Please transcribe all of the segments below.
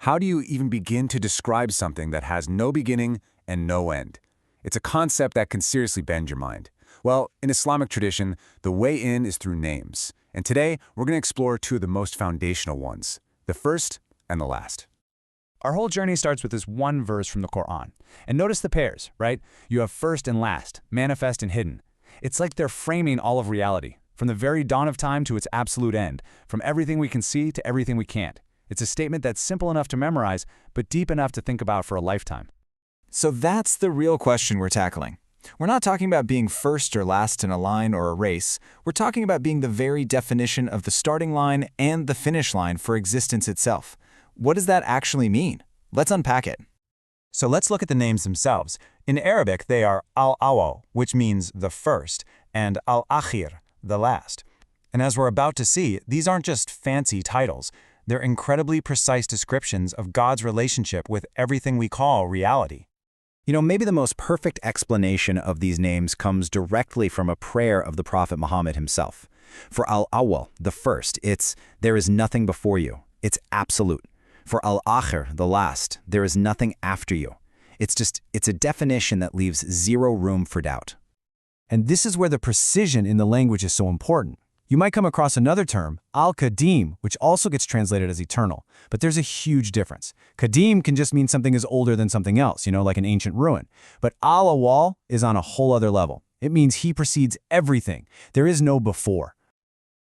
How do you even begin to describe something that has no beginning and no end? It's a concept that can seriously bend your mind. Well, in Islamic tradition, the way in is through names. And today, we're going to explore two of the most foundational ones, the first and the last. Our whole journey starts with this one verse from the Quran. And notice the pairs, right? You have first and last, manifest and hidden. It's like they're framing all of reality, from the very dawn of time to its absolute end, from everything we can see to everything we can't. It's a statement that's simple enough to memorize, but deep enough to think about for a lifetime. So that's the real question we're tackling. We're not talking about being first or last in a line or a race. We're talking about being the very definition of the starting line and the finish line for existence itself. What does that actually mean? Let's unpack it. So let's look at the names themselves. In Arabic, they are al-awwal, which means the first, and al-akhir, the last. And as we're about to see, these aren't just fancy titles. They're incredibly precise descriptions of God's relationship with everything we call reality. You know, maybe the most perfect explanation of these names comes directly from a prayer of the Prophet Muhammad himself. For al-awwal, the first, it's, there is nothing before you. It's absolute. For al-akhir, the last, there is nothing after you. It's a definition that leaves zero room for doubt. And this is where the precision in the language is so important. You might come across another term, al-Qadim, which also gets translated as eternal. But there's a huge difference. Qadim can just mean something is older than something else, like an ancient ruin. But al-awwal is on a whole other level. It means he precedes everything. There is no before.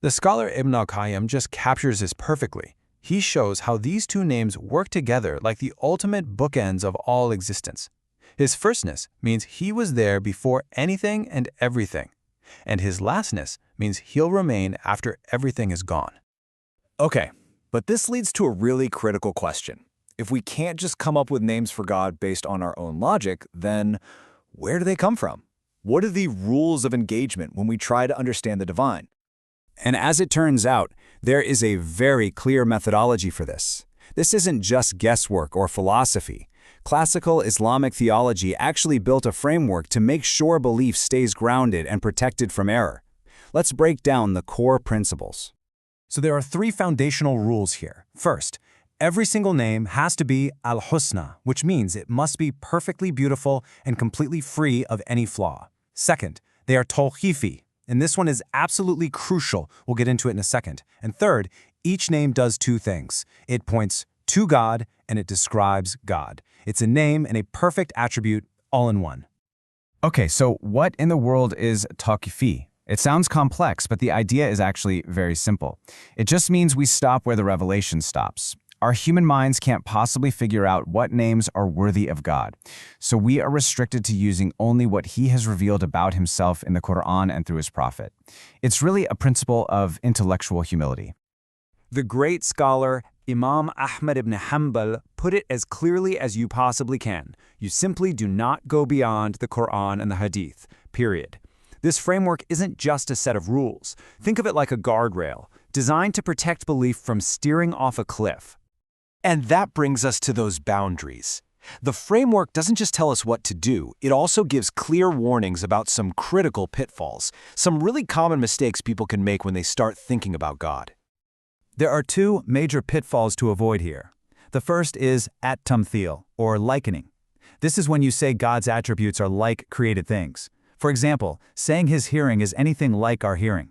The scholar Ibn al-Qayyim just captures this perfectly. He shows how these two names work together like the ultimate bookends of all existence. His firstness means he was there before anything and everything. And his lastness means he'll remain after everything is gone. Okay, but this leads to a really critical question. If we can't just come up with names for God based on our own logic, then where do they come from? What are the rules of engagement when we try to understand the divine? And as it turns out, there is a very clear methodology for this. This isn't just guesswork or philosophy. Classical Islamic theology actually built a framework to make sure belief stays grounded and protected from error. Let's break down the core principles. So there are three foundational rules here. First, every single name has to be al-husna, which means it must be perfectly beautiful and completely free of any flaw. Second, they are tawqifi, and this one is absolutely crucial. We'll get into it in a second. And third, each name does two things. It points to God and it describes God. It's a name and a perfect attribute all in one. Okay, so what in the world is tawqifi? It sounds complex, but the idea is actually very simple. It just means we stop where the revelation stops. Our human minds can't possibly figure out what names are worthy of God. So we are restricted to using only what he has revealed about himself in the Quran and through his prophet. It's really a principle of intellectual humility. The great scholar Imam Ahmad ibn Hanbal put it as clearly as you possibly can. You simply do not go beyond the Quran and the Hadith, period. This framework isn't just a set of rules. Think of it like a guardrail, designed to protect belief from steering off a cliff. And that brings us to those boundaries. The framework doesn't just tell us what to do, it also gives clear warnings about some critical pitfalls, some really common mistakes people can make when they start thinking about God. There are two major pitfalls to avoid here. The first is at-tamthil, or likening. This is when you say God's attributes are like created things. For example, saying his hearing is anything like our hearing.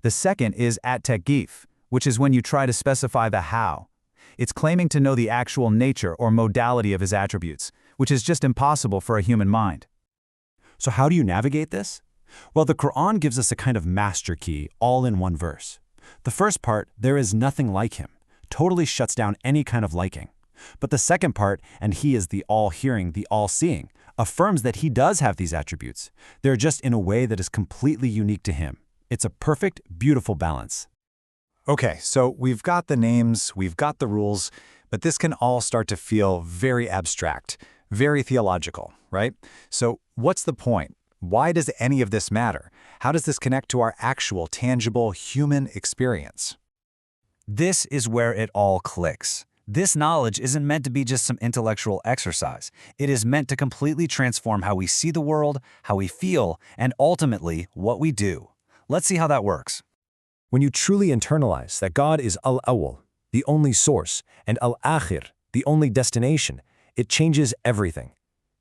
The second is at-takyif, which is when you try to specify the how. It's claiming to know the actual nature or modality of his attributes, which is just impossible for a human mind. So how do you navigate this? Well, the Quran gives us a kind of master key all in one verse. The first part, there is nothing like him, totally shuts down any kind of liking. But the second part, and he is the all-hearing, the all-seeing, affirms that he does have these attributes. They're just in a way that is completely unique to him. It's a perfect, beautiful balance. Okay, so we've got the names, we've got the rules, but this can all start to feel very abstract, very theological, right? So what's the point? Why does any of this matter? How does this connect to our actual, tangible, human experience? This is where it all clicks. This knowledge isn't meant to be just some intellectual exercise. It is meant to completely transform how we see the world, how we feel, and ultimately, what we do. Let's see how that works. When you truly internalize that God is al-awwal, the only source, and al-akhir, the only destination, it changes everything.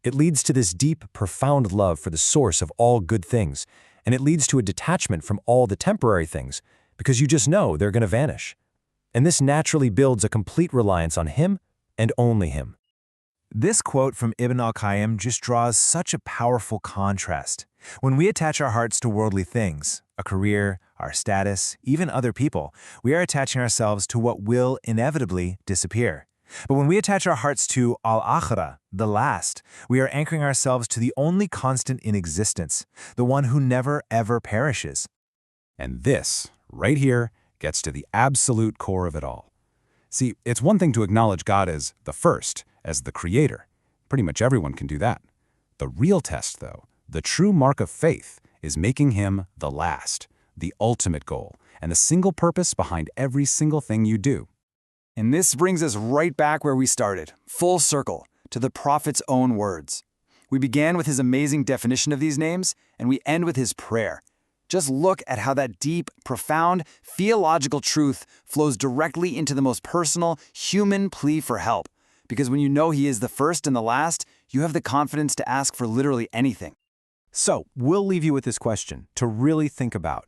It leads to this deep, profound love for the source of all good things, and it leads to a detachment from all the temporary things, because you just know they're going to vanish. And this naturally builds a complete reliance on Him and only Him. This quote from Ibn al-Qayyim just draws such a powerful contrast. When we attach our hearts to worldly things, a career, our status, even other people, we are attaching ourselves to what will inevitably disappear. But when we attach our hearts to al-akhirah, the last, we are anchoring ourselves to the only constant in existence, the one who never ever perishes. And this, right here, gets to the absolute core of it all. See, it's one thing to acknowledge God as the first, as the creator. Pretty much everyone can do that. The real test, though, the true mark of faith, is making Him the last, the ultimate goal, and the single purpose behind every single thing you do. And this brings us right back where we started, full circle, to the prophet's own words. We began with his amazing definition of these names, and we end with his prayer. Just look at how that deep, profound, theological truth flows directly into the most personal, human plea for help. Because when you know He is the first and the last, you have the confidence to ask for literally anything. So, we'll leave you with this question to really think about.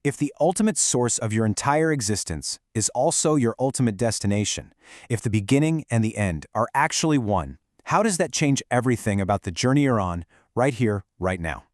If the ultimate source of your entire existence is also your ultimate destination, if the beginning and the end are actually one, how does that change everything about the journey you're on right here, right now?